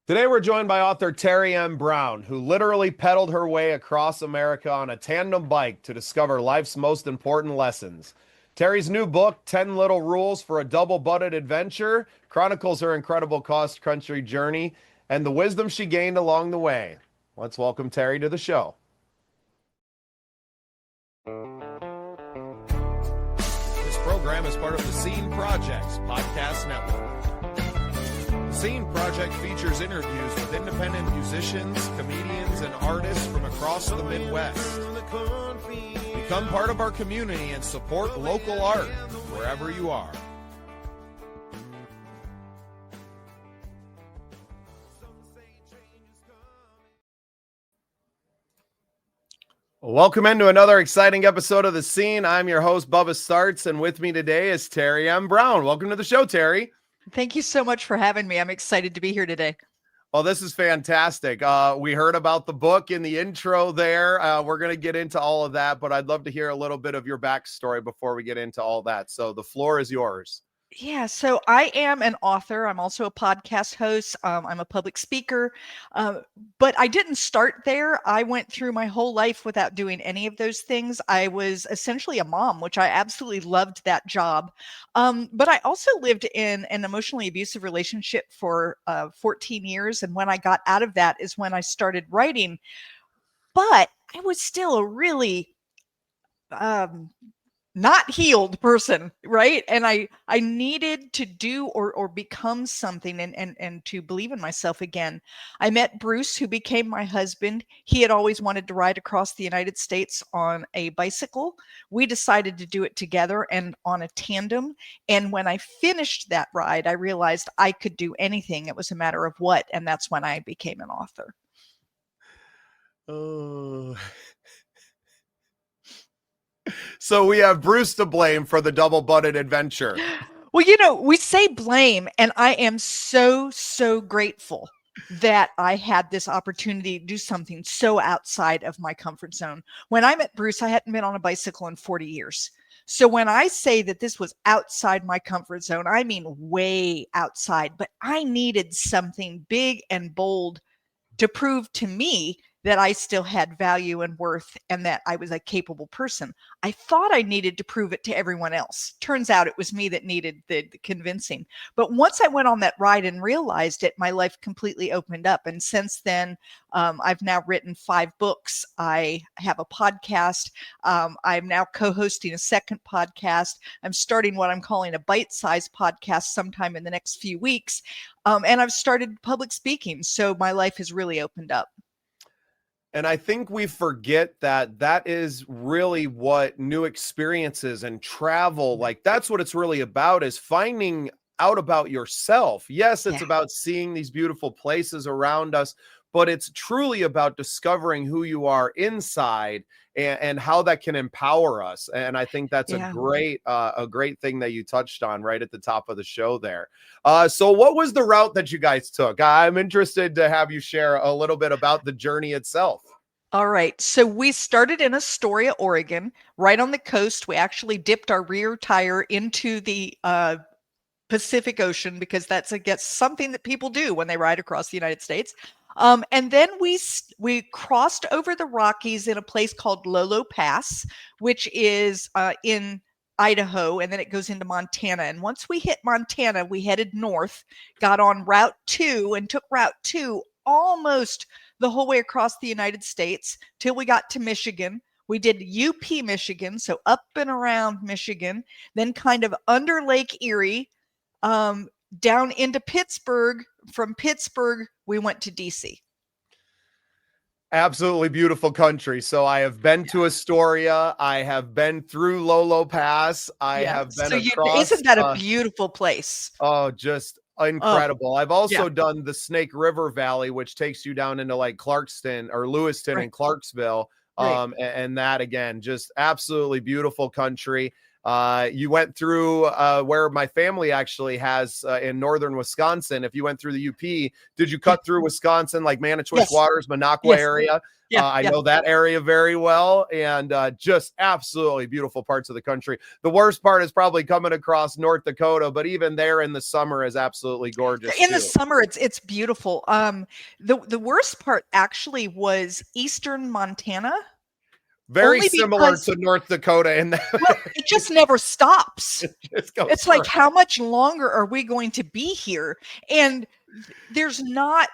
Today, we're joined by author Teri M. Brown, who literally pedaled her way across America on a tandem bike to discover life's most important lessons. Teri's new book, 10 Little Rules for a Double-Butted Adventure, chronicles her incredible cross-country journey and the wisdom she gained along the way. Let's welcome Teri to the show. This program is part of the Scene Projects Podcast Network. Scene Project features interviews with independent musicians, comedians, and artists from across the Midwest. Become part of our community and support local art wherever you are. Welcome into another exciting episode of The Scene. I'm your host, Bubba Startz, and with me today is Teri M. Brown. Welcome to the show, Teri. Thank you so much for having me. I'm excited to be here today. Well, this is fantastic. We heard about the book in the intro there. We're going to get into all of that, but I'd love to hear a little bit of your backstory before we get into all that. So the floor is yours. Yeah, so I am an author. I'm also a podcast host. I'm a public speaker, but I didn't start there. I went through my whole life without doing any of those things. I was essentially a mom, which I absolutely loved that job. But I also lived in an emotionally abusive relationship for 14 years. And when I got out of that is when I started writing. But I was still a really not healed person, right? And I needed to do or become something and to believe in myself again. I met Bruce, who became my husband. He had always wanted to ride across the United States on a bicycle. We decided to do it together and on a tandem. And when I finished that ride, I realized I could do anything. It was a matter of what, and that's when I became an author. Oh. So we have Bruce to blame for the double-butted adventure. Well, we say blame, and I am so grateful that I had this opportunity to do something so outside of my comfort zone. When I met Bruce, I hadn't been on a bicycle in 40 years. So when I say that this was outside my comfort zone, I mean way outside, but I needed something big and bold to prove to me that I still had value and worth and that I was a capable person. I thought I needed to prove it to everyone else. Turns out it was me that needed the convincing. But once I went on that ride and realized it, my life completely opened up. And since then, I've now written 5 books. I have a podcast. I'm now co-hosting a second podcast. I'm starting what I'm calling a bite-sized podcast sometime in the next few weeks. And I've started public speaking. So my life has really opened up. And I think we forget that that is really what new experiences and travel, like that's what it's really about, is finding out about yourself. Yes, it's about seeing these beautiful places around us, but it's truly about discovering who you are inside and how that can empower us. And I think that's a great thing that you touched on right at the top of the show there. So what was the route that you guys took? I'm interested to have you share a little bit about the journey itself. All right. So we started in Astoria, Oregon, right on the coast. We actually dipped our rear tire into the Pacific Ocean because that's, I guess, something that people do when they ride across the United States. And then we crossed over the Rockies in a place called Lolo Pass, which is in Idaho, and then it goes into Montana. And once we hit Montana, we headed north, got on Route 2 and took Route 2 almost the whole way across the United States till we got to Michigan. We did UP Michigan, so up and around Michigan, then kind of under Lake Erie, down into Pittsburgh. From Pittsburgh, we went to DC. Absolutely beautiful country. So I have been to Astoria. I have been through Lolo Pass. I have been across. Isn't that a beautiful place? Oh, just incredible. I've also done the Snake River Valley, which takes you down into like Clarkston or Lewiston and Clarksville. And that, again, just absolutely beautiful country. You went through where my family actually has in northern Wisconsin. If you went through the UP, did you cut through Wisconsin, like Manitowoc Yes. Waters, Minocqua Yes. area? Yeah, I know that area very well, and just absolutely beautiful parts of the country. The worst part is probably coming across North Dakota, but even there in the summer is absolutely gorgeous in too. the summer it's beautiful. The worst part actually was eastern Montana. Very Only similar because, to North Dakota in that. well, it just never stops. Just goes It's like, forever. how much longer are we going to be here? And there's not,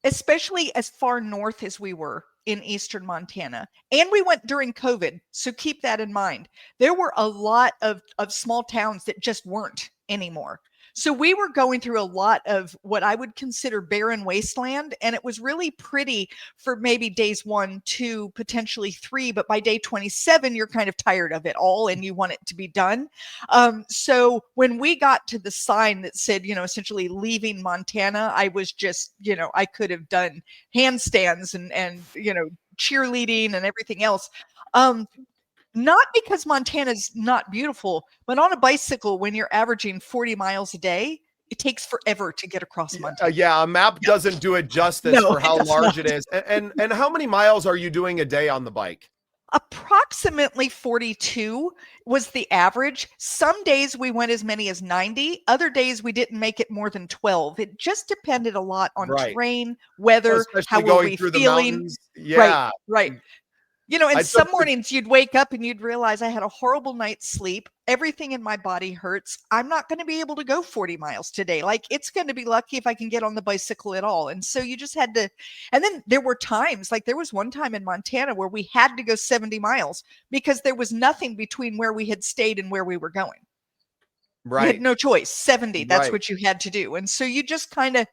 especially as far north as we were in eastern Montana. And we went during COVID. So keep that in mind. There were a lot of small towns that just weren't anymore. So we were going through a lot of what I would consider barren wasteland. And it was really pretty for maybe days 1, 2, potentially 3. But by day 27, you're kind of tired of it all and you want it to be done. So when we got to the sign that said, essentially leaving Montana, I was just, I could have done handstands and cheerleading and everything else. Not because Montana's not beautiful, but on a bicycle, when you're averaging 40 miles a day, it takes forever to get across Montana. Yeah, a map doesn't do it justice No, for it how does large not. it is. And how many miles are you doing a day on the bike? Approximately 42 was the average. Some days we went as many as 90. Other days we didn't make it more than 12. It just depended a lot on Right. terrain, weather, how Especially were going we through the feeling. mountains. Right, Yeah. right. And I some took the mornings you'd wake up and you'd realize I had a horrible night's sleep. Everything in my body hurts. I'm not going to be able to go 40 miles today. Like, it's going to be lucky if I can get on the bicycle at all. And so you just had to. And then there were times, like there was one time in Montana where we had to go 70 miles because there was nothing between where we had stayed and where we were going. You had right. no choice. 70, that's Right. what you had to do. And so you just kind of,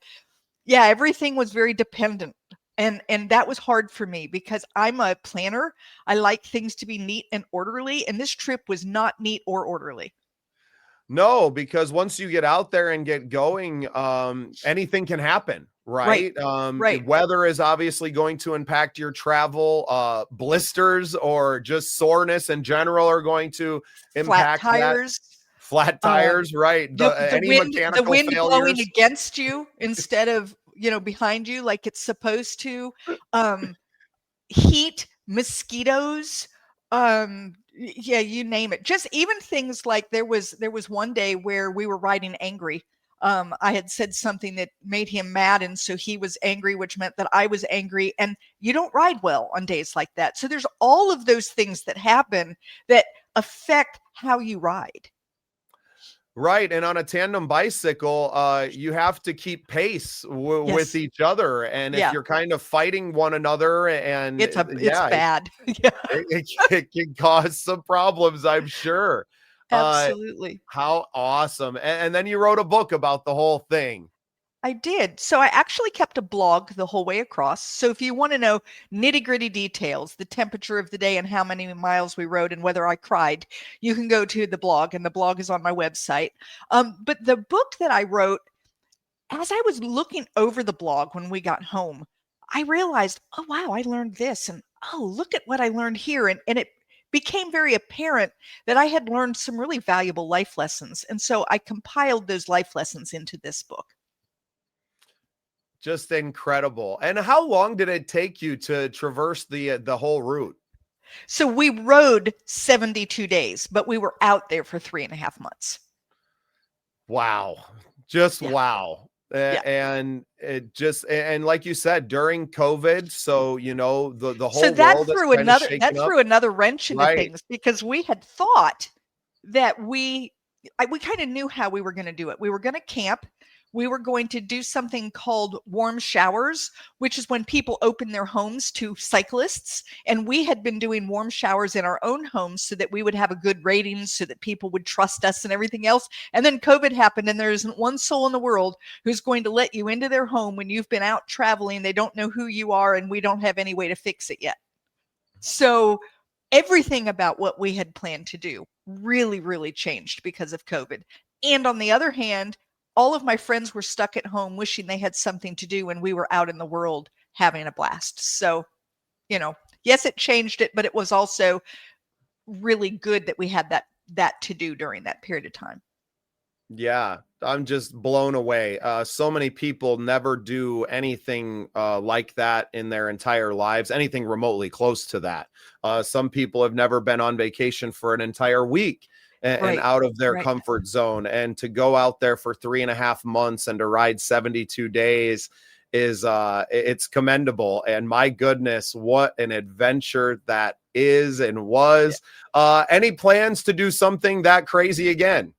yeah, everything was very dependent. And that was hard for me because I'm a planner. I like things to be neat and orderly, and this trip was not neat or orderly. No, because once you get out there and get going, anything can happen, Right. right? Right. Weather is obviously going to impact your travel. Blisters or just soreness in general are going to Flat impact that. tires, Flat tires, right? the Any wind mechanical blowing failures. against you instead of, behind you like it's supposed to. Heat, mosquitoes, yeah, you name it. Just even things like there was one day where we were riding angry. I had said something that made him mad, and so he was angry, which meant that I was angry. And you don't ride well on days like that. So there's all of those things that happen that affect how you ride. Right. And on a tandem bicycle, you have to keep pace Yes. with each other. And if Yeah. you're kind of fighting one another, and It's yeah, bad. Yeah, it can cause some problems, I'm sure. absolutely. How awesome. And then you wrote a book about the whole thing. I did. So I actually kept a blog the whole way across. So if you want to know nitty-gritty details, the temperature of the day and how many miles we rode and whether I cried, you can go to the blog, and the blog is on my website. But the book that I wrote, as I was looking over the blog when we got home, I realized, oh, wow, I learned this. And oh, look at what I learned here. And it became very apparent that I had learned some really valuable life lessons. And so I compiled those life lessons into this book. Just incredible. And how long did it take you to traverse the whole route? So we rode 72 days, but we were out there for 3.5 months. Wow. Just Yeah. wow. Yeah. And it just, and like you said, during COVID, so the whole So that world is threw kind of another shaken up. another wrench into Right. things because we had thought that we kind of knew how we were going to do it. We were going to camp. We were going to do something called warm showers, which is when people open their homes to cyclists. And we had been doing warm showers in our own homes so that we would have a good rating, so that people would trust us and everything else. And then COVID happened, and there isn't one soul in the world who's going to let you into their home when you've been out traveling. They don't know who you are, and we don't have any way to fix it yet. So everything about what we had planned to do really, really changed because of COVID. And on the other hand, all of my friends were stuck at home wishing they had something to do, and we were out in the world having a blast. So, yes, it changed it, but it was also really good that we had that to do during that period of time. Yeah, I'm just blown away. So many people never do anything like that in their entire lives, anything remotely close to that. Some people have never been on vacation for an entire week and Right. out of their Right. comfort zone. And to go out there for 3.5 months and to ride 72 days is it's commendable. And my goodness, what an adventure that is and was. Any plans to do something that crazy again?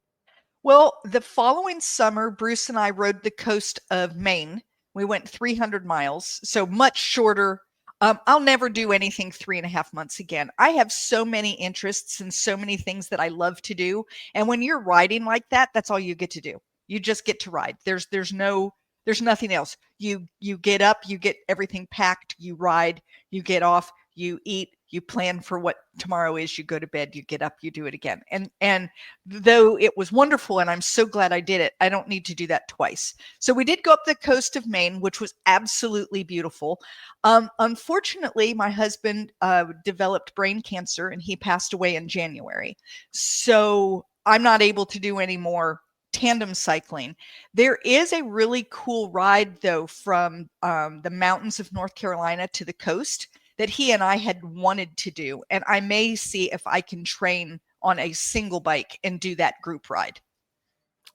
Well, the following summer, Bruce and I rode the coast of Maine. We went 300 miles, so much shorter. I'll never do anything 3.5 months again. I have so many interests and so many things that I love to do. And when you're riding like that, that's all you get to do. You just get to ride. There's nothing else. You get up, you get everything packed, you ride, you get off, you eat, you plan for what tomorrow is, you go to bed, you get up, you do it again. And though it was wonderful and I'm so glad I did it, I don't need to do that twice. So we did go up the coast of Maine, which was absolutely beautiful. Unfortunately, my husband developed brain cancer and he passed away in January. So I'm not able to do any more tandem cycling. There is a really cool ride though from the mountains of North Carolina to the coast that he and I had wanted to do. And I may see if I can train on a single bike and do that group ride.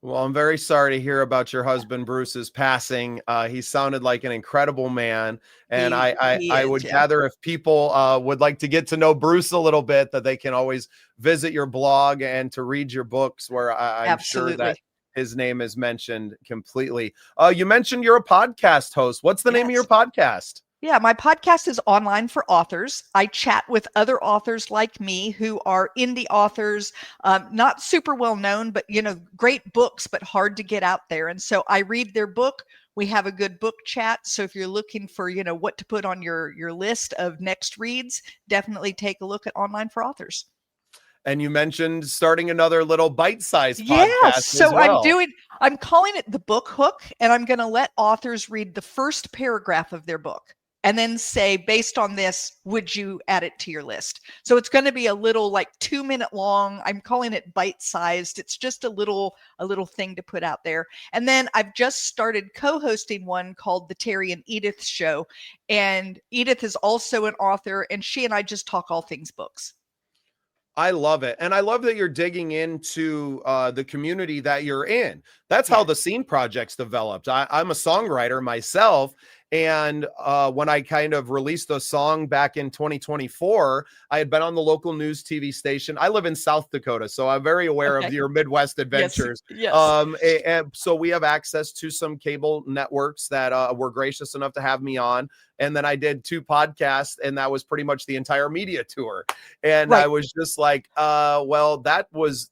Well, I'm very sorry to hear about your husband Bruce's passing. He sounded like an incredible man, and I would gather if people would like to get to know Bruce a little bit, that they can always visit your blog and to read your books, where I'm sure that his name is mentioned completely. You mentioned you're a podcast host. What's the name of your podcast? Yeah, my podcast is Online for Authors. I chat with other authors like me who are indie authors, not super well known, but great books, but hard to get out there. And so I read their book. We have a good book chat. So if you're looking for, what to put on your list of next reads, definitely take a look at Online for Authors. And you mentioned starting another little bite-sized podcast. Yes. So as well. I'm calling it the book hook, and I'm going to let authors read the first paragraph of their book and then say, based on this, would you add it to your list? So it's going to be a little 2-minute long. I'm calling it bite-sized. It's just a little thing to put out there. And then I've just started co-hosting one called the Terri and Edith Show. And Edith is also an author, and she and I just talk all things books. I love it. And I love that you're digging into the community that you're in. That's how the Scene Project's developed. I'm a songwriter myself. And when I kind of released the song back in 2024, I had been on the local news TV station. I live in South Dakota, so I'm very aware of your Midwest adventures. Yes. And so we have access to some cable networks that were gracious enough to have me on. And then I did 2 podcasts, and that was pretty much the entire media tour. And I was just like, well, that was,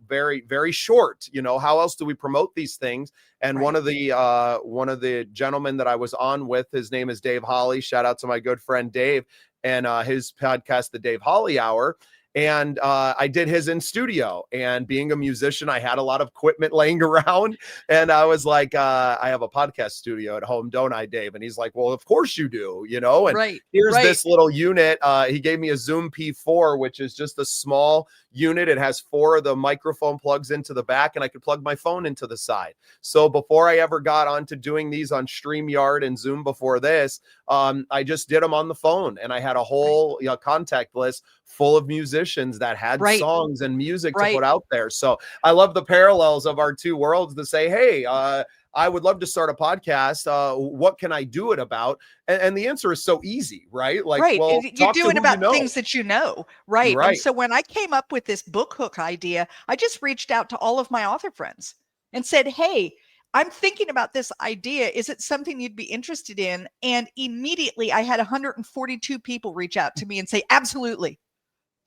very, very short. How else do we promote these things? And one of the gentlemen that I was on with, his name is Dave Holly. Shout out to my good friend Dave, and his podcast, The Dave Holly Hour. And I did his in studio, and being a musician, I had a lot of equipment laying around, and I was like, I have a podcast studio at home, don't I, Dave? And he's like, well, of course you do, and here's this little unit. He gave me a Zoom P4, which is just a small unit. It has 4 of the microphone plugs into the back, and I could plug my phone into the side. So before I ever got onto doing these on StreamYard and Zoom before this, I just did them on the phone, and I had a whole contact list full of musicians that had songs and music to put out there. So I love the parallels of our 2 worlds to say, hey, I would love to start a podcast. What can I do it about? And the answer is so easy, right? Well, you do it about things that you know, right? And so when I came up with this book hook idea, I just reached out to all of my author friends and said, hey, I'm thinking about this idea. Is it something you'd be interested in? And immediately I had 142 people reach out to me and say, absolutely.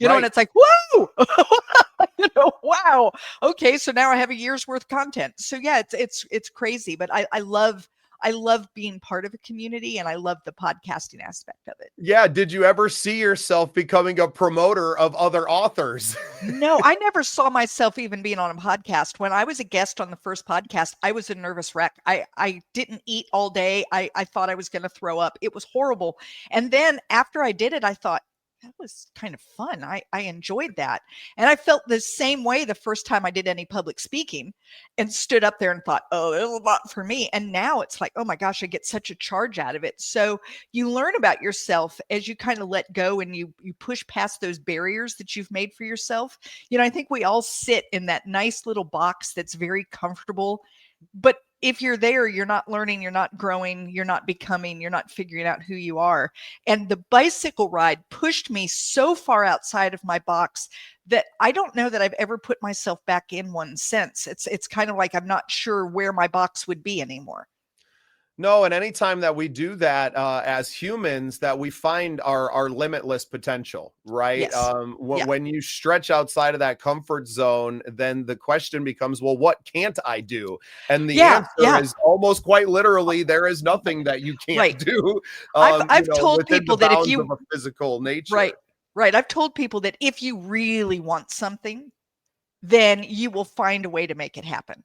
And it's like, whoa, wow. Okay. So now I have a year's worth of content. So yeah, it's crazy, but I love being part of a community, and I love the podcasting aspect of it. Yeah. Did you ever see yourself becoming a promoter of other authors? No, I never saw myself even being on a podcast. When I was a guest on the first podcast, I was a nervous wreck. I didn't eat all day. I thought I was going to throw up. It was horrible. And then after I did it, I thought, that was kind of fun. I enjoyed that. And I felt the same way the first time I did any public speaking and stood up there and thought, oh, it was not for me. And now it's like, oh my gosh, I get such a charge out of it. So you learn about yourself as you kind of let go and you push past those barriers that you've made for yourself. I think we all sit in that nice little box that's very comfortable, but if you're there, you're not learning, you're not growing, you're not becoming, you're not figuring out who you are. And the bicycle ride pushed me so far outside of my box that I don't know that I've ever put myself back in one since. It's kind of like I'm not sure where my box would be anymore. No, and anytime that we do that as humans, that we find our limitless potential, right? Yes. When you stretch outside of that comfort zone, then the question becomes, well, what can't I do? And the answer is almost quite literally, there is nothing that you can't do. I've told people that if you of a physical nature, right. I've told people that if you really want something, then you will find a way to make it happen.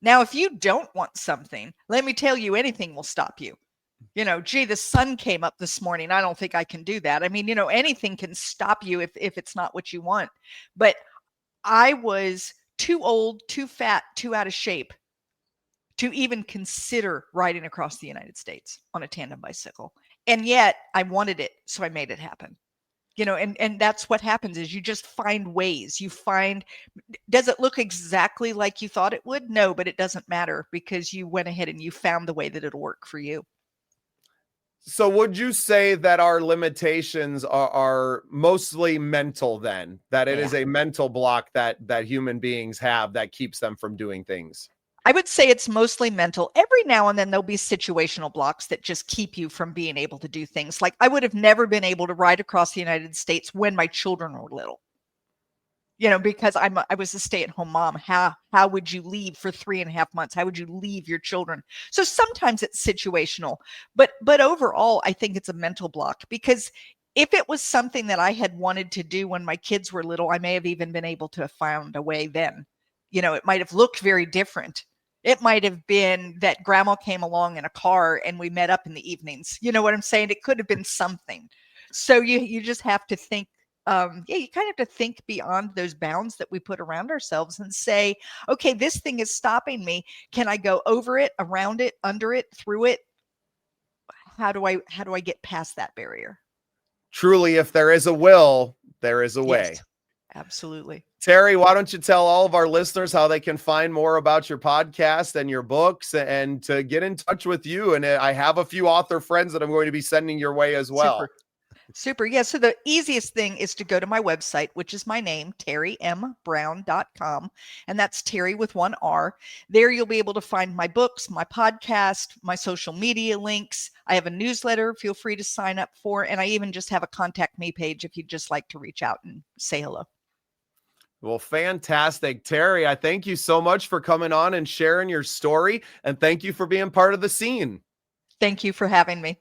Now, if you don't want something, let me tell you, anything will stop you. Gee, the sun came up this morning. I don't think I can do that. I mean, anything can stop you if it's not what you want. But I was too old, too fat, too out of shape to even consider riding across the United States on a tandem bicycle. And yet I wanted it, so I made it happen. And that's what happens is you just find ways. Does it look exactly like you thought it would? No, but it doesn't matter because you went ahead and you found the way that it'll work for you. So would you say that our limitations are mostly mental then? That it is a mental block that human beings have that keeps them from doing things? I would say it's mostly mental. Every now and then there'll be situational blocks that just keep you from being able to do things. Like I would have never been able to ride across the United States when my children were little. Because I was a stay-at-home mom. How would you leave for 3.5 months? How would you leave your children? So sometimes it's situational, but overall, I think it's a mental block because if it was something that I had wanted to do when my kids were little, I may have even been able to have found a way then. It might have looked very different. It might have been that grandma came along in a car and we met up in the evenings. You know what I'm saying? It could have been something. So you just have to think, you kind of have to think beyond those bounds that we put around ourselves and say, okay, this thing is stopping me. Can I go over it, around it, under it, through it? How do I get past that barrier? Truly, if there is a will, there is a way. Yes, absolutely. Terri, why don't you tell all of our listeners how they can find more about your podcast and your books and to get in touch with you? And I have a few author friends that I'm going to be sending your way as well. Super. Yeah. So the easiest thing is to go to my website, which is my name, TerriMBrown.com. And that's Terri with one R. There you'll be able to find my books, my podcast, my social media links. I have a newsletter. Feel free to sign up for. And I even just have a contact me page if you'd just like to reach out and say hello. Well, fantastic. Terri, I thank you so much for coming on and sharing your story. And thank you for being part of the scene. Thank you for having me.